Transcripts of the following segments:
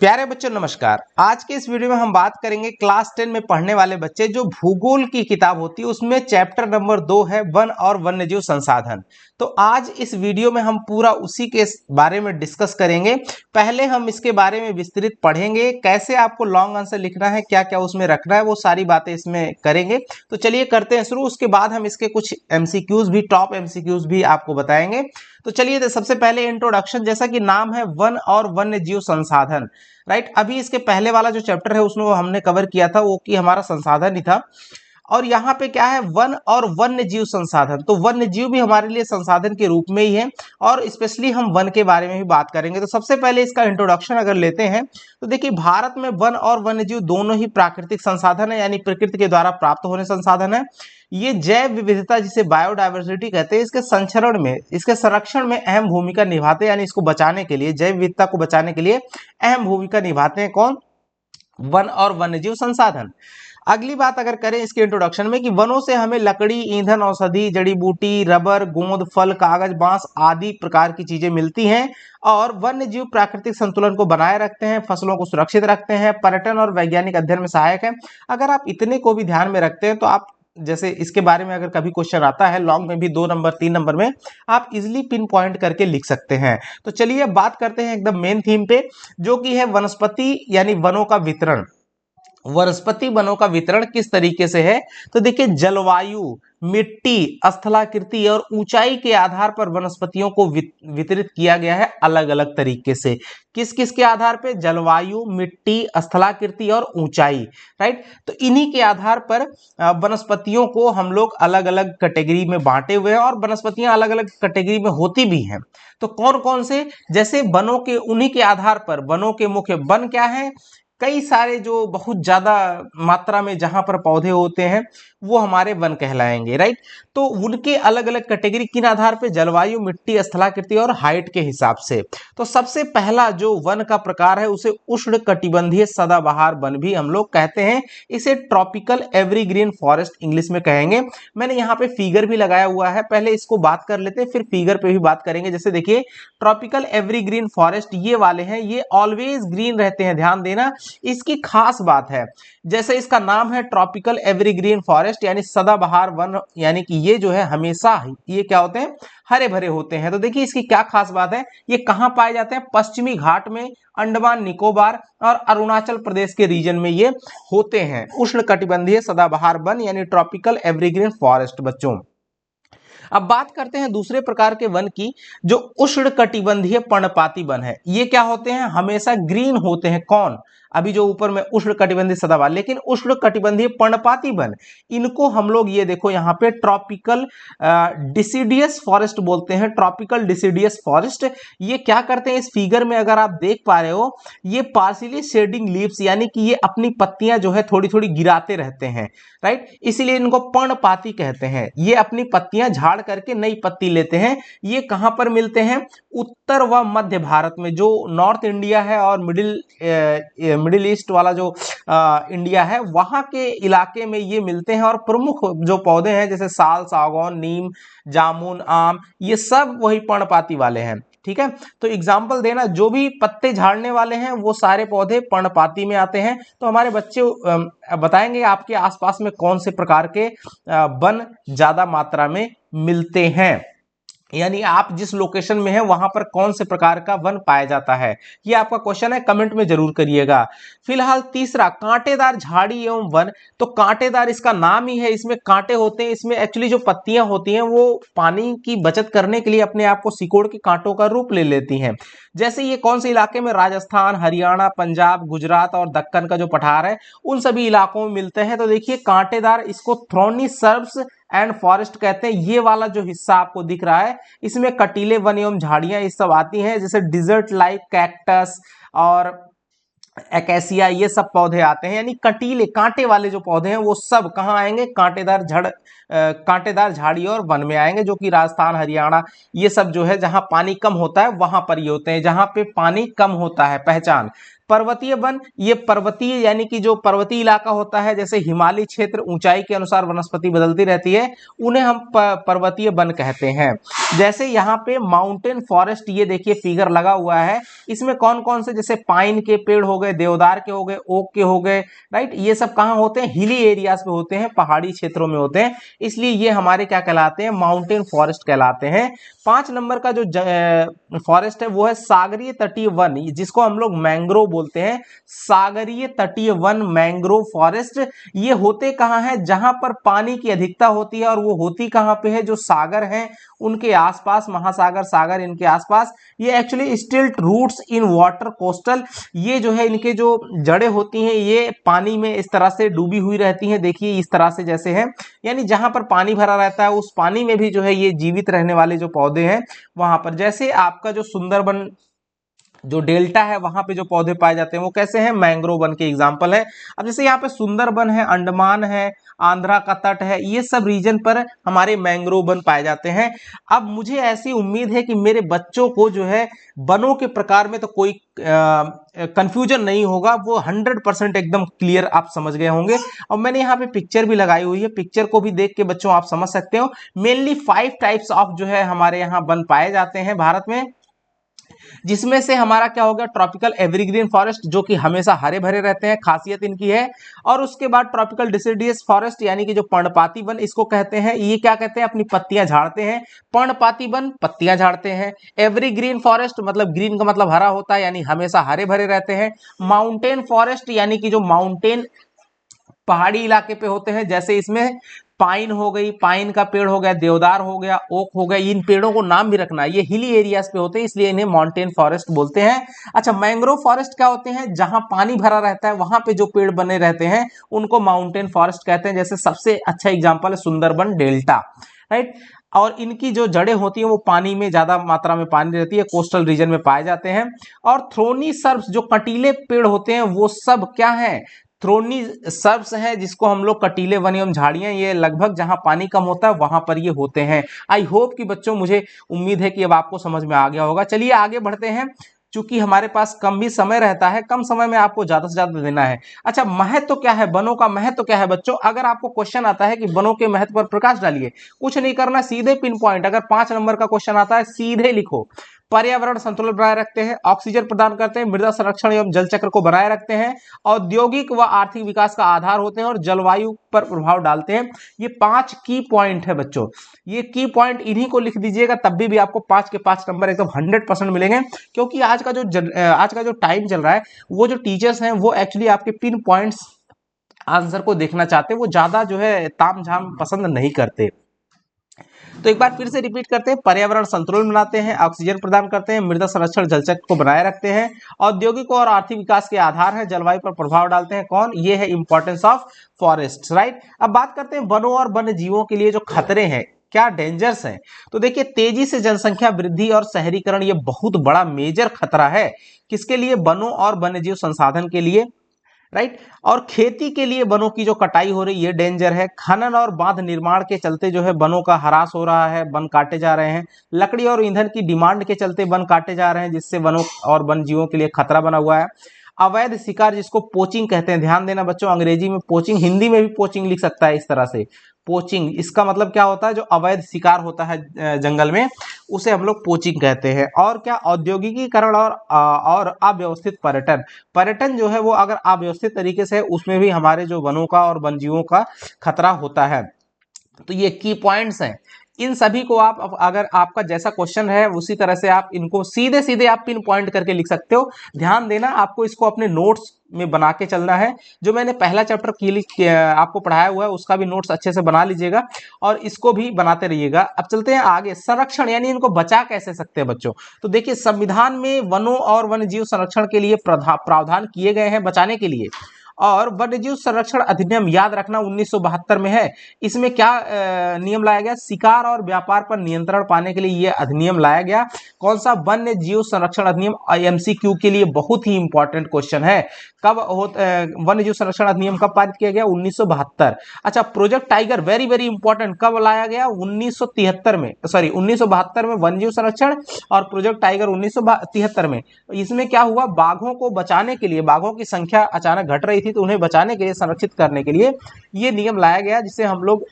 प्यारे बच्चों नमस्कार। आज के इस वीडियो में हम बात करेंगे क्लास 10 में पढ़ने वाले बच्चे जो भूगोल की किताब होती है उसमें चैप्टर नंबर 2 है वन और वन्यजीव संसाधन। तो आज इस वीडियो में हम पूरा उसी के बारे में डिस्कस करेंगे। पहले हम इसके बारे में विस्तृत पढ़ेंगे, कैसे आपको लॉन्ग आंसर लिखना है, क्या क्या उसमें रखना है, वो सारी बातें इसमें करेंगे। तो चलिए करते हैं शुरू। उसके बाद हम इसके कुछ एमसीक्यूज भी, टॉप एमसीक्यूज भी आपको बताएंगे। तो चलिए सबसे पहले इंट्रोडक्शन, जैसा कि नाम है वन और वन्य जीव संसाधन, राइट। अभी इसके पहले वाला जो चैप्टर है उसमें वो हमने कवर किया था, वो कि हमारा संसाधन ही था। और यहाँ पे क्या है, वन और वन्य जीव संसाधन। तो वन्य जीव भी हमारे लिए संसाधन के रूप में ही है और स्पेशली हम वन के बारे में भी बात करेंगे। तो सबसे पहले इसका इंट्रोडक्शन अगर लेते हैं तो देखिए, भारत में वन और वन्य जीव दोनों ही प्राकृतिक संसाधन है, यानी प्रकृति के द्वारा प्राप्त होने संसाधन है। ये जैव विविधता, जिसे बायोडायवर्सिटी कहते हैं, इसके संरक्षण में, इसके संरक्षण में अहम भूमिका निभाते हैं, यानी इसको बचाने के लिए, जैव विविधता को बचाने के लिए अहम भूमिका निभाते हैं कौन? वन और वन्यजीव संसाधन। अगली बात अगर करें इसके इंट्रोडक्शन में कि वनों से हमें लकड़ी, ईंधन, औषधि, जड़ी बूटी, रबर, गोंद, फल, कागज, बांस आदि प्रकार की चीजें मिलती हैं। और वन्य जीव प्राकृतिक संतुलन को बनाए रखते हैं, फसलों को सुरक्षित रखते हैं, पर्यटन और वैज्ञानिक अध्ययन में सहायक है। अगर आप इतने को भी ध्यान में रखते हैं तो आप, जैसे इसके बारे में अगर कभी क्वेश्चन आता है लॉन्ग में भी 2 नंबर 3 नंबर में, आप इजिली पिन पॉइंट करके लिख सकते हैं। तो चलिए अब बात करते हैं एकदम मेन थीम पे, जो कि है वनस्पति यानी वनों का वितरण। वनस्पति वनों का वितरण किस तरीके से है? तो देखिए, जलवायु, मिट्टी, स्थलाकृति और ऊंचाई के आधार पर वनस्पतियों को वितरित किया गया है अलग अलग तरीके से। किस किस के आधार पे? जलवायु, मिट्टी, स्थलाकृति और ऊंचाई, राइट। तो इन्हीं के आधार पर वनस्पतियों को हम लोग अलग अलग कैटेगरी में बांटे हुए हैं और वनस्पतियां अलग अलग कैटेगरी में होती भी हैं। तो कौन कौन से? जैसे वनों के, उन्हीं के आधार पर वनों के मुख्य वन क्या है? कई सारे जो बहुत ज्यादा मात्रा में जहां पर पौधे होते हैं वो हमारे वन कहलाएंगे, राइट। तो उनके अलग अलग कैटेगरी किन आधार पे? जलवायु, मिट्टी, स्थलाकृति और हाइट के हिसाब से। तो सबसे पहला जो वन का प्रकार है उसे उष्ण कटिबंधीय सदाबहार वन भी हम लोग कहते हैं। इसे ट्रॉपिकल एवरीग्रीन फॉरेस्ट इंग्लिश में कहेंगे। मैंने यहाँ पे फिगर भी लगाया हुआ है, पहले इसको बात कर लेते हैं फिर फिगर पे भी बात करेंगे। जैसे देखिए, ट्रॉपिकल एवरीग्रीन फॉरेस्ट ये वाले हैं, ये ऑलवेज ग्रीन रहते हैं, ध्यान देना। इसकी खास बात है, जैसे इसका नाम है ट्रॉपिकल एवरग्रीन फॉरेस्ट यानी सदाबहार वन, यानी कि ये जो है हमेशा ये क्या होते हैं? हरे भरे होते हैं। तो देखिए इसकी क्या खास बात है, ये कहां पाए जाते हैं? पश्चिमी घाट में, अंडमान निकोबार और अरुणाचल प्रदेश के रीजन में ये होते हैं। उष्ण कटिबंधीय सदाबहार वन यानी ट्रॉपिकल एवरग्रीन फॉरेस्ट। बच्चों अब बात करते हैं दूसरे प्रकार के वन की, जो उष्ण कटिबंधीय पर्णपाती वन है। ये क्या होते हैं? हमेशा ग्रीन होते हैं। कौन? अभी जो ऊपर में उष्ण कटिबंधीय सदाबहार, लेकिन उष्ण कटिबंधीय पर्णपाती वन, इनको हम लोग ये देखो यहाँ पे ट्रॉपिकल डिसिडियस फॉरेस्ट बोलते हैं। ट्रॉपिकल डिसिडियस फॉरेस्ट ये क्या करते हैं? इस फिगर में अगर आप देख पा रहे हो, ये पार्शियली शेडिंग लीव्स, यानी कि ये अपनी पत्तियां जो है थोड़ी थोड़ी गिराते रहते हैं, राइट। इसीलिए इनको पर्णपाती कहते हैं। ये अपनी पत्तियां झाड़ करके नई पत्ती लेते हैं। ये कहां पर मिलते हैं? उत्तर व मध्य भारत में, जो नॉर्थ इंडिया है और मिडिल ईस्ट वाला जो इंडिया है, वहां के इलाके में ये मिलते हैं। और प्रमुख जो पौधे हैं जैसे साल, सागौन, नीम, जामुन, आम, ये सब वही पर्णपाती वाले हैं, ठीक है। तो एग्जाम्पल देना, जो भी पत्ते झाड़ने वाले हैं वो सारे पौधे पर्णपाती में आते हैं। तो हमारे बच्चे बताएंगे आपके आसपास में कौन से प्रकार के वन ज्यादा मात्रा में मिलते हैं, यानी आप जिस लोकेशन में है वहां पर कौन से प्रकार का वन पाया जाता है। ये आपका क्वेश्चन है, कमेंट में जरूर करिएगा। फिलहाल तीसरा, कांटेदार झाड़ी एवं वन। तो कांटेदार इसका नाम ही है, इसमें कांटे होते हैं। इसमें एक्चुअली जो पत्तियां होती हैं वो पानी की बचत करने के लिए अपने आप को सिकोड़ के कांटों का रूप ले लेती हैं। जैसे ये कौन से इलाके में? राजस्थान, हरियाणा, पंजाब, गुजरात और दक्कन का जो पठार है उन सभी इलाकों में मिलते हैं। तो देखिए कांटेदार, इसको थ्रोनी सर्ब्स एंड फॉरेस्ट कहते हैं। ये वाला जो हिस्सा आपको दिख रहा है, इसमें कटीले वन एवं झाड़ियां ये सब आती हैं, जैसे डिजर्ट लाइक कैक्टस और एकेसिया, ये सब पौधे आते हैं। यानी कटीले, कांटे वाले जो पौधे हैं वो सब कहाँ आएंगे? कांटेदार झाड़ी और वन में आएंगे, जो कि राजस्थान, हरियाणा, ये सब जो है जहां पानी कम होता है वहां पर ये होते हैं। जहां पे पानी कम होता है, पहचान, पर्वतीय वन, ये पर्वतीय यानी कि जो पर्वतीय इलाका होता है, जैसे हिमालय क्षेत्र, ऊंचाई के अनुसार वनस्पति बदलती रहती है, उन्हें हम पर्वतीय वन कहते हैं। जैसे यहाँ पे माउंटेन फॉरेस्ट, ये देखिए फिगर लगा हुआ है, इसमें कौन कौन से, जैसे पाइन के पेड़ हो गए, देवदार के हो गए, ओक के हो गए, राइट, ये सब कहाँ होते हैं, हिली एरियाज पे होते हैं, पहाड़ी क्षेत्रों में होते हैं, इसलिए ये हमारे क्या कहलाते हैं, माउंटेन फॉरेस्ट कहलाते हैं। 5 नंबर का जो फॉरेस्ट है वो है सागरीय तटीय वन, जिसको हम लोग मैंग्रोव बोलते हैं। सागरीय तटीय वन, मैंग्रोव फॉरेस्ट, ये होते कहाँ हैं, जहां पर पानी की अधिकता होती है, और वो होती कहाँ पे है, जो सागर हैं उनके आसपास, महासागर, सागर इनके आसपास। ये एक्चुअली स्टिल्ट रूट्स इन वाटर कोस्टल, ये जो है इनके जो जड़ें होती हैं ये पानी में इस तरह से डूबी हुई रहती हैं, देखिए इस तरह से जैसे है, यानी जहां पर पानी भरा रहता है उस पानी में भी जो है ये जीवित रहने वाले जो पौधे हैं वहां पर। जैसे आपका जो सुंदरबन जो डेल्टा है वहां पे जो पौधे पाए जाते हैं वो कैसे हैं, मैंग्रोव वन के एग्जांपल है। अब जैसे यहाँ पे सुंदरबन है, अंडमान है, आंध्रा का तट है, ये सब रीजन पर हमारे मैंग्रोव वन पाए जाते हैं। अब मुझे ऐसी उम्मीद है कि मेरे बच्चों को जो है वनों के प्रकार में तो कोई कंफ्यूजन नहीं होगा, वो 100% एकदम क्लियर आप समझ गए होंगे। और मैंने यहाँ पे पिक्चर भी लगाई हुई है, पिक्चर को भी देख के बच्चों आप समझ सकते हो। मेनली 5 टाइप्स ऑफ जो है हमारे यहाँ वन पाए जाते हैं भारत में, जिसमें से हमारा क्या हो गया, ट्रॉपिकल एवरग्रीन फॉरेस्ट, जो कि हमेशा हरे भरे रहते हैं, खासियत इनकी है। और उसके बाद ट्रॉपिकल डिसिडियस फॉरेस्ट, यानी कि जो पर्णपाती वन इसको कहते हैं, ये क्या कहते हैं, अपनी पत्तियां झाड़ते हैं, पर्णपाती वन पत्तियां झाड़ते हैं। एवरग्रीन फॉरेस्ट मतलब ग्रीन का मतलब हरा होता है, यानी हमेशा हरे भरे रहते हैं। माउंटेन फॉरेस्ट यानी कि जो माउंटेन पहाड़ी इलाके पे होते हैं, जैसे इसमें पाइन हो गई, पाइन का पेड़ हो गया, देवदार हो गया, ओक हो गया, इन पेड़ों को नाम भी रखना, ये हिली एरियाज पे होते हैं इसलिए इन्हें माउंटेन फॉरेस्ट बोलते हैं। अच्छा, मैंग्रोव फॉरेस्ट क्या होते हैं, जहां पानी भरा रहता है वहां पे जो पेड़ बने रहते हैं उनको माउंटेन फॉरेस्ट कहते हैं। जैसे सबसे अच्छा एग्जांपल है सुंदरबन डेल्टा, राइट। और इनकी जो जड़ें होती हैं वो पानी में, ज्यादा मात्रा में पानी रहती है, कोस्टल रीजन में पाए जाते हैं। और थ्रोनी सर्ब्स, जो कटीले पेड़ होते हैं वो सब क्या है, थ्रोनी सर्ब्स है, जिसको हम लोग कटीले वन एवं झाड़ियां, ये लगभग जहां पानी कम होता है वहां पर ये होते हैं। आई होप कि बच्चों, मुझे उम्मीद है कि अब आपको समझ में आ गया होगा। चलिए आगे बढ़ते हैं, चूंकि हमारे पास कम भी समय रहता है, कम समय में आपको ज्यादा से ज्यादा देना है। अच्छा, महत्व तो क्या है, वनों का महत्व तो क्या है बच्चों, अगर आपको क्वेश्चन आता है कि वनों के महत्व पर प्रकाश डालिए, कुछ नहीं करना, सीधे पिन पॉइंट, अगर 5 नंबर का क्वेश्चन आता है सीधे लिखो। पर्यावरण संतुलन बनाए रखते हैं, ऑक्सीजन प्रदान करते हैं, मृदा संरक्षण एवं जल चक्र को बनाए रखते हैं, औद्योगिक व आर्थिक विकास का आधार होते हैं, और जलवायु पर प्रभाव डालते हैं। ये 5 की पॉइंट है बच्चों, ये की पॉइंट इन्हीं को लिख दीजिएगा, तब भी आपको 5 के 5 नंबर एकदम 100% मिलेंगे। क्योंकि आज का जो टाइम चल रहा है, वो जो टीचर्स हैं वो एक्चुअली आपके पिन पॉइंट्स आंसर को देखना चाहते हैं, वो ज्यादा जो है ताम झाम पसंद नहीं करते। तो एक बार फिर से रिपीट करते हैं, पर्यावरण संतुलन बनाते हैं, ऑक्सीजन प्रदान करते हैं, मृदा संरक्षण जल चक्र को बनाए रखते हैं, औद्योगिक और आर्थिक विकास के आधार है, जलवायु पर प्रभाव डालते हैं। कौन, ये है इंपॉर्टेंस ऑफ फॉरेस्ट, राइट। अब बात करते हैं वनों और वन्य जीवों के लिए जो खतरे हैं, क्या डेंजर्स हैं। तो देखिए, तेजी से जनसंख्या वृद्धि और शहरीकरण ये बहुत बड़ा मेजर खतरा है, किसके लिए, वनों और वन्यजीव संसाधन के लिए, राइट। और खेती के लिए वनों की जो कटाई हो रही है डेंजर है। खनन और बांध निर्माण के चलते जो है वनों का ह्रास हो रहा है, वन काटे जा रहे हैं। लकड़ी और ईंधन की डिमांड के चलते वन काटे जा रहे हैं, जिससे वनों और वन जीवों के लिए खतरा बना हुआ है। अवैध शिकार, जिसको पोचिंग कहते हैं, ध्यान देना बच्चों, अंग्रेजी में पोचिंग, हिंदी में भी पोचिंग लिख सकता है इस तरह से, पोचिंग, इसका मतलब क्या होता है, जो अवैध शिकार होता है जंगल में, उसे हम लोग पोचिंग कहते हैं। और क्या, औद्योगिकीकरण और अव्यवस्थित पर्यटन, पर्यटन जो है वो अगर अव्यवस्थित तरीके से, उसमें भी हमारे जो वनों का और वन्यजीवों का खतरा होता है। तो ये की पॉइंट्स हैं, इन सभी को आप, अगर आपका जैसा क्वेश्चन है उसी तरह से आप इनको सीधे सीधे आप पिन पॉइंट करके लिख सकते हो। ध्यान देना, आपको इसको अपने नोट्स में बना के चलना है। जो मैंने पहला चैप्टर आपको पढ़ाया हुआ है उसका भी नोट्स अच्छे से बना लीजिएगा, और इसको भी बनाते रहिएगा। अब चलते हैं आगे, संरक्षण यानी इनको बचा कैसे सकते हैं बच्चों। तो देखिए, संविधान में वनों और वन्य जीव संरक्षण के लिए प्रावधान किए गए हैं बचाने के लिए, और वन्यजीव संरक्षण अधिनियम याद रखना 1972 में है। इसमें क्या नियम लाया गया? शिकार और व्यापार पर नियंत्रण पाने के लिए यह अधिनियम लाया गया। कौन सा? वन्य जीव संरक्षण अधिनियम। एमसीक्यू के लिए बहुत ही इंपॉर्टेंट क्वेश्चन है। कब वन्य जीव संरक्षण अधिनियम कब पारित किया गया? 1972। अच्छा, project tiger very very important, कब लाया गया? 1973 में, सॉरी 1972 में वन्य जीव संरक्षण, और प्रोजेक्ट टाइगर 1973 में। इसमें क्या हुआ? बाघों को बचाने के लिए, बाघों की संख्या अचानक घट रही थी तो उन्हें बचाने के लिए, संरक्षित करने के लिए ये नियम लाया गया, जिसे हम लोग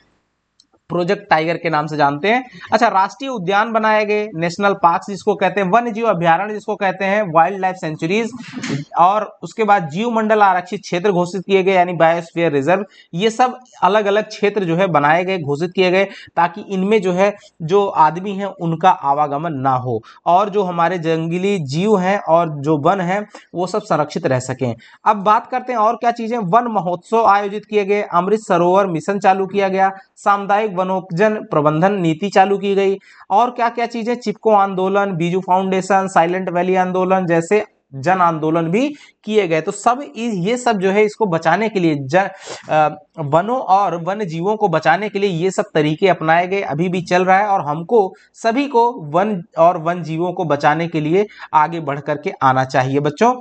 प्रोजेक्ट टाइगर के नाम से जानते हैं। अच्छा, राष्ट्रीय उद्यान बनाए गए, नेशनल पार्क जिसको कहते हैं, वन्य जीव अभ्यारण्य जिसको कहते हैं, वाइल्ड लाइफ सेंचुरीज, और उसके बाद जीव मंडल आरक्षित क्षेत्र घोषित किए गए यानी बायोस्फीयर रिजर्व। ये सब अलग अलग क्षेत्र जो है बनाए गए, घोषित किए गए, ताकि इनमें जो है जो आदमी है उनका आवागमन ना हो, और जो हमारे जंगली जीव हैं और जो वन है वो सब संरक्षित रह सकें। अब बात करते हैं और क्या चीजें। वन महोत्सव आयोजित किए गए, अमृत सरोवर मिशन चालू किया गया, सामुदायिक वनोपजन प्रबंधन नीति चालू की गई, और क्या क्या चीजें? चिपको आंदोलन, बीजू फाउंडेशन, साइलेंट वैली आंदोलन जैसे जन आंदोलन भी किए गए। तो सब ये सब जो है इसको बचाने के लिए, वनों और वन्य जीवों को बचाने के लिए ये सब तरीके अपनाए गए, अभी भी चल रहा है, और हमको सभी को वन और वन जीवों को बचाने के लिए आगे बढ़ करके आना चाहिए बच्चों।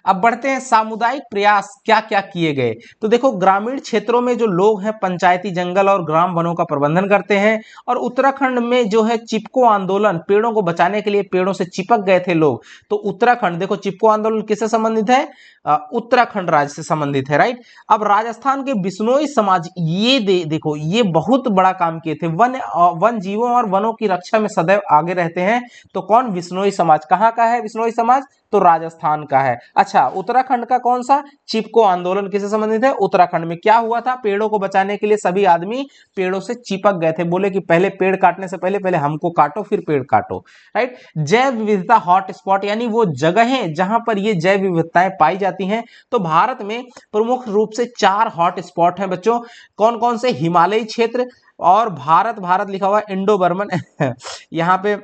अब बढ़ते हैं, सामुदायिक प्रयास क्या क्या किए गए। तो देखो, ग्रामीण क्षेत्रों में जो लोग हैं पंचायती जंगल और ग्राम वनों का प्रबंधन करते हैं, और उत्तराखंड में जो है चिपको आंदोलन, पेड़ों को बचाने के लिए पेड़ों से चिपक गए थे लोग। तो उत्तराखंड, देखो चिपको आंदोलन किससे संबंधित है? उत्तराखंड राज्य से संबंधित है, राइट। अब राजस्थान के बिश्नोई समाज, ये देखो ये बहुत बड़ा काम किए थे, वन जीवों और वनों की रक्षा में सदैव आगे रहते हैं। तो कौन? बिश्नोई समाज। कहाँ का है बिश्नोई समाज? तो राजस्थान का है। अच्छा, उत्तराखंड का कौन सा? चिपको आंदोलन किससे संबंधित है? उत्तराखंड में। क्या हुआ था? पेड़ों को बचाने के लिए सभी आदमी पेड़ों से चिपक गए थे, बोले कि पहले पेड़ काटने से पहले हमको काटो फिर पेड़ काटो, राइट। जैव विविधता हॉट स्पॉट, यानी वो जगहें जहां पर ये जैव विविधताएं पाई जाती हैं। तो भारत में प्रमुख रूप से 4 हॉट स्पॉट हैं बच्चों। कौन कौन से? हिमालयी क्षेत्र, और भारत लिखा हुआ इंडो बर्मन यहाँ पे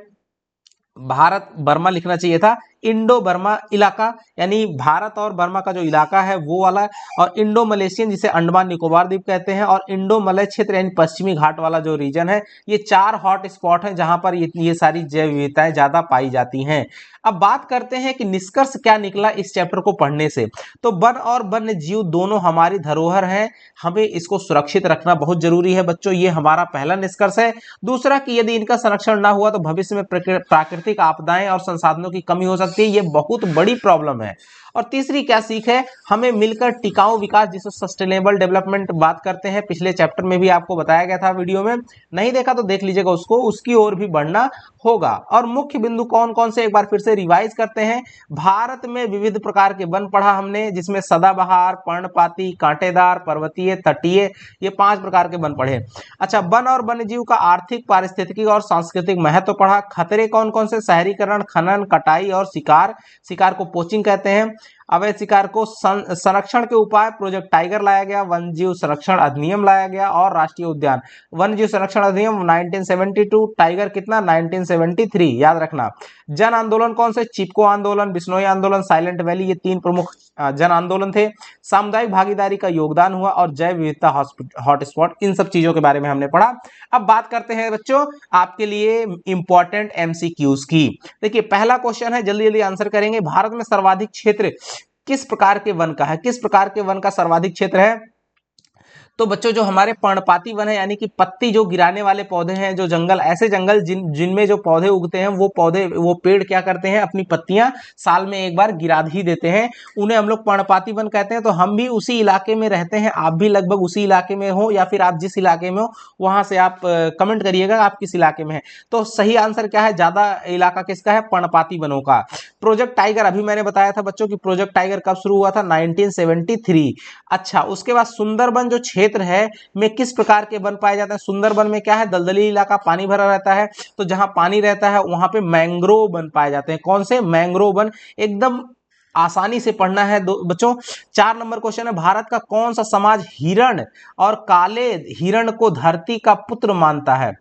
भारत बर्मा लिखना चाहिए था, इंडो बर्मा इलाका, यानी भारत और बर्मा का जो इलाका है वो वाला, और इंडो मलेशियन जिसे अंडमान निकोबार द्वीप कहते हैं, और इंडो मलय क्षेत्र यानी पश्चिमी घाट वाला जो रीजन है। ये 4 हॉट स्पॉट हैं जहां पर ये सारी जैव विविधताएं ज्यादा पाई जाती हैं। अब बात करते हैं कि निष्कर्ष क्या निकला इस चैप्टर को पढ़ने से। तो वन और वन्य जीव दोनों हमारी धरोहर हैं, हमें इसको सुरक्षित रखना बहुत जरूरी है बच्चों, ये हमारा पहला निष्कर्ष है। दूसरा कि यदि इनका संरक्षण ना हुआ तो भविष्य में प्राकृतिक आपदाएं और संसाधनों की कमी हो सकती है, ये बहुत बड़ी प्रॉब्लम है। और तीसरी क्या सीख है? हमें मिलकर टिकाऊ विकास, जिसे सस्टेनेबल डेवलपमेंट बात करते हैं, पिछले चैप्टर में भी आपको बताया गया था, वीडियो में नहीं देखा तो देख लीजिएगा उसको, उसकी ओर भी बढ़ना होगा। और मुख्य बिंदु कौन कौन से एक बार फिर से रिवाइज करते हैं। भारत में विविध प्रकार के वन पढ़ा हमने, जिसमें सदाबहार, पर्णपाती, कांटेदार, पर्वतीय, तटीय, ये 5 प्रकार के वन पढ़े। अच्छा, वन और वन्यजीव का आर्थिक, पारिस्थितिकी और सांस्कृतिक महत्व पढ़ा। खतरे कौन कौन से? शहरीकरण, खनन, कटाई और शिकार, शिकार को पोचिंग कहते हैं। अवैध शिकार को संरक्षण के उपाय, प्रोजेक्ट टाइगर लाया गया, वन जीव संरक्षण अधिनियम लाया गया, और राष्ट्रीय उद्यान। वन जीव संरक्षण अधिनियम 1972, टाइगर कितना? 1973, याद रखना। जन आंदोलन कौन से? चिपको आंदोलन, बिश्नोई आंदोलन, साइलेंट वैली, ये 3 प्रमुख जन आंदोलन थे। सामुदायिक भागीदारी का योगदान हुआ, और जैव विविधता हॉटस्पॉट, इन सब चीजों के बारे में हमने पढ़ा। अब बात करते हैं बच्चों आपके लिए इंपॉर्टेंट एमसीक्यूज की। देखिए, पहला क्वेश्चन है, जल्दी जल्दी आंसर करेंगे। भारत में सर्वाधिक क्षेत्र किस प्रकार के वन का है? किस प्रकार के वन का सर्वाधिक क्षेत्र है? तो बच्चों, जो हमारे पर्णपाती वन है, यानी कि पत्ती जो गिराने वाले पौधे हैं, जो जंगल, ऐसे जंगल जिनमें जो पौधे उगते हैं, वो पेड़ क्या करते हैं? अपनी पत्तियां साल में एक बार गिरा ही देते हैं, उन्हें हम लोग पर्णपाती वन कहते हैं। तो हम भी उसी इलाके में रहते हैं, आप भी लगभग उसी इलाके में हो, या फिर आप जिस इलाके में हो वहां से आप कमेंट करिएगा आप किस इलाके में है। तो सही आंसर क्या है? ज्यादा इलाका किसका है? पर्णपाती वनों का। प्रोजेक्ट टाइगर, अभी मैंने बताया था बच्चों कि प्रोजेक्ट टाइगर कब शुरू हुआ था? 1973। अच्छा, उसके बाद सुंदरबन जो क्षेत्र है में किस प्रकार के वन पाए जाते हैं? सुंदरबन में क्या है? दलदली इलाका, पानी भरा रहता है, तो जहां पानी रहता है वहां पे मैंग्रोव वन पाए जाते हैं। कौन से? Mangrove one. एकदम आसानी से पढ़ना है बच्चों। 4 नंबर क्वेश्चन है, भारत का कौन सा समाज हिरण और काले हिरण को धरती का पुत्र मानता है?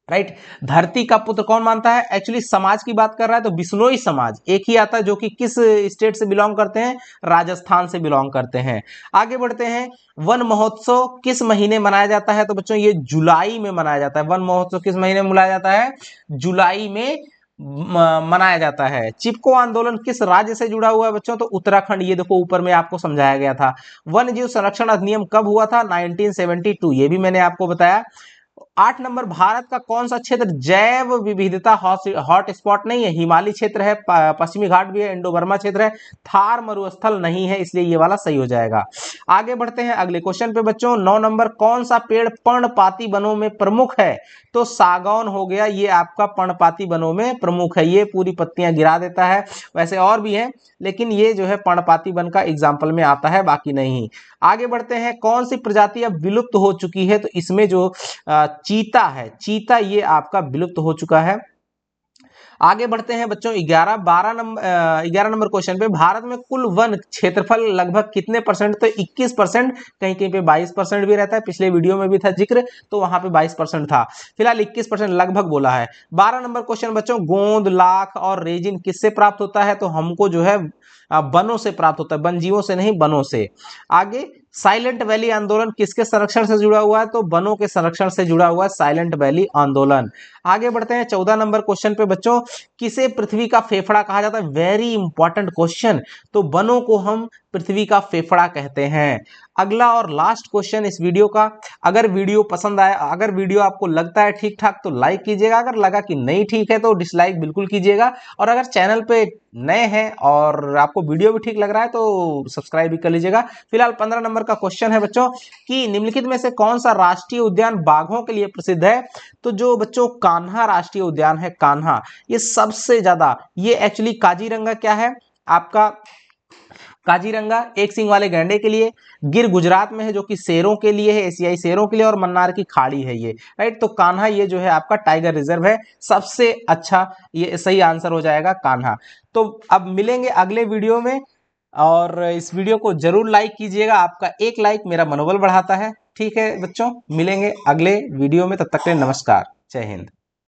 राइट। धरती का पुत्र कौन मानता है? एक्चुअली समाज की बात कर रहा है तो बिश्नोई समाज एक ही आता है, जो कि किस स्टेट से बिलोंग करते हैं? राजस्थान से बिलोंग करते हैं। आगे बढ़ते हैं, वन महोत्सव किस महीने मनाया जाता है? तो बच्चों ये जुलाई में मनाया जाता है। वन महोत्सव किस महीने में मनाया जाता है? जुलाई में मनाया जाता है। चिपको आंदोलन किस राज्य से जुड़ा हुआ है बच्चों? तो उत्तराखंड। ये देखो ऊपर में आपको समझाया गया था। वन्य जीव संरक्षण अधिनियम कब हुआ था? 1972। ये भी मैंने आपको बताया। 8 नंबर, भारत का कौन सा क्षेत्र जैव विविधता हॉट स्पॉट नहीं है? हिमालय क्षेत्र है, पश्चिमी घाट भी है, इंडो बर्मा क्षेत्र है, थार मरुस्थल नहीं है, इसलिए ये वाला सही हो जाएगा। आगे बढ़ते हैं अगले क्वेश्चन पे बच्चों। 9 नंबर, कौन सा पेड़ पर्णपाती वनों में प्रमुख है? तो सागौन हो गया, ये आपका पर्णपाती वनों में प्रमुख है। ये पूरी पत्तियां गिरा देता है, वैसे और भी है, लेकिन ये जो है पर्णपाती वन का एग्जाम्पल में आता है, बाकी नहीं। आगे बढ़ते हैं, कौन सी प्रजाति अब विलुप्त हो चुकी है? तो इसमें जो चीता है, चीता ये आपका विलुप्त हो चुका है। आगे बढ़ते हैं बच्चों 11 नंबर क्वेश्चन पे। भारत में कुल वन क्षेत्रफल लगभग कितने परसेंट? तो 21%, कहीं कहीं पे 22% भी रहता है। पिछले वीडियो में भी था जिक्र, तो वहां पे 22% था। फिलहाल 21% लगभग बोला है। 12 नंबर क्वेश्चन बच्चों, गोंद, लाख और रेजिन किससे प्राप्त होता है? तो हमको जो है वनों से प्राप्त होता है, वन जीवों से नहीं, वनों से। आगे, साइलेंट वैली आंदोलन किसके संरक्षण से जुड़ा हुआ है? तो वनों के संरक्षण से जुड़ा हुआ है साइलेंट वैली आंदोलन। आगे बढ़ते हैं 14 नंबर क्वेश्चन पे बच्चों, किसे पृथ्वी का फेफड़ा कहा जाता है? Very important question. तो वनों को हम पृथ्वी का फेफड़ा कहते हैं। अगला और लास्ट क्वेश्चन इस वीडियो का, अगर वीडियो पसंद आया, अगर वीडियो आपको लगता है ठीक ठाक तो लाइक कीजिएगा, अगर लगा कि नहीं ठीक है तो डिसलाइक बिल्कुल कीजिएगा, और अगर चैनल पे नए हैं और आपको वीडियो भी ठीक लग रहा है तो सब्सक्राइब भी कर लीजिएगा। फिलहाल 15 नंबर का क्वेश्चन है बच्चों, कि निम्नलिखित में से कौन सा राष्ट्रीय उद्यान बाघों के लिए प्रसिद्ध है? तो जो बच्चों कान्हा राष्ट्रीय उद्यान है, कान्हा, ये सबसे ज्यादा, ये एक्चुअली काजीरंगा क्या है आपका? काजीरंगा एक सिंग वाले गैंडे के लिए, गिर गुजरात में है जो कि शेरों के लिए है, एशियाई शेरों के लिए, और मन्नार की खाड़ी है ये, राइट। तो कान्हा ये जो है आपका टाइगर रिजर्व है। सबसे अच्छा ये सही आंसर हो जाएगा कान्हा। तो अब मिलेंगे अगले वीडियो में, और इस वीडियो को जरूर लाइक कीजिएगा, आपका एक लाइक मेरा मनोबल बढ़ाता है। ठीक है बच्चों, मिलेंगे अगले वीडियो में, तब तक के लिए नमस्कार, जय हिंद।